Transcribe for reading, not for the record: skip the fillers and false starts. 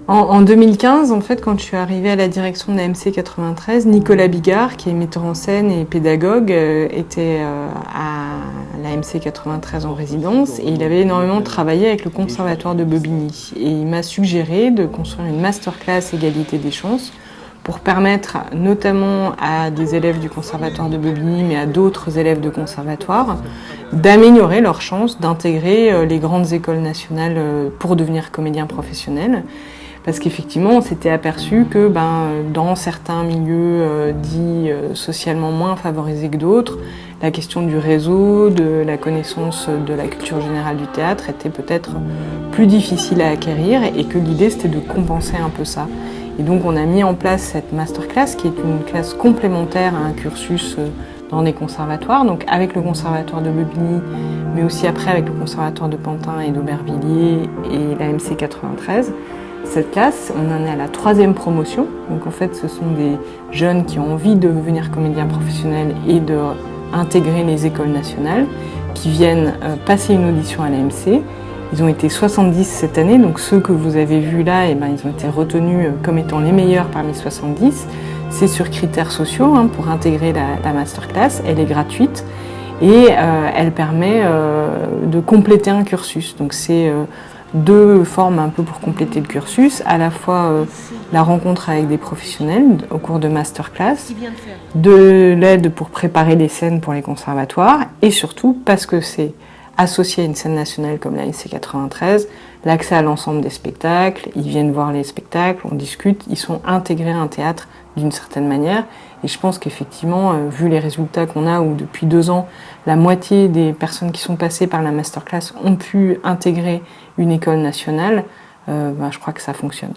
En 2015, en fait, quand je suis arrivée à la direction de la MC 93, Nicolas Bigard, qui est metteur en scène et pédagogue, était à la MC 93 en résidence et il avait énormément travaillé avec le Conservatoire de Bobigny. Et il m'a suggéré de construire une masterclass égalité des chances pour permettre notamment à des élèves du Conservatoire de Bobigny, mais à d'autres élèves de conservatoire, d'améliorer leurs chances d'intégrer les grandes écoles nationales pour devenir comédien professionnel. Parce qu'effectivement, on s'était aperçu que dans certains milieux dits socialement moins favorisés que d'autres, la question du réseau, de la connaissance de la culture générale du théâtre était peut-être plus difficile à acquérir et que l'idée c'était de compenser un peu ça. Et donc on a mis en place cette masterclass qui est une classe complémentaire à un cursus dans des conservatoires, donc avec le conservatoire de Bobigny, mais aussi après avec le conservatoire de Pantin et d'Aubervilliers et la MC 93. Cette classe, on en est à la 3e promotion, donc en fait ce sont des jeunes qui ont envie de devenir comédiens professionnels et d'intégrer les écoles nationales, qui viennent passer une audition à l'AMC. Ils ont été 70 cette année, donc ceux que vous avez vus là, ils ont été retenus comme étant les meilleurs parmi 70. C'est sur critères sociaux pour intégrer la masterclass, elle est gratuite et elle permet de compléter un cursus. Donc c'est 2 formes un peu pour compléter le cursus, à la fois la rencontre avec des professionnels au cours de masterclass, de l'aide pour préparer les scènes pour les conservatoires et surtout parce que c'est associé à une scène nationale comme la MC 93, l'accès à l'ensemble des spectacles, ils viennent voir les spectacles, on discute, ils sont intégrés à un théâtre d'une certaine manière. Et je pense qu'effectivement, vu les résultats qu'on a, où depuis 2 ans, la moitié des personnes qui sont passées par la masterclass ont pu intégrer une école nationale, je crois que ça fonctionne.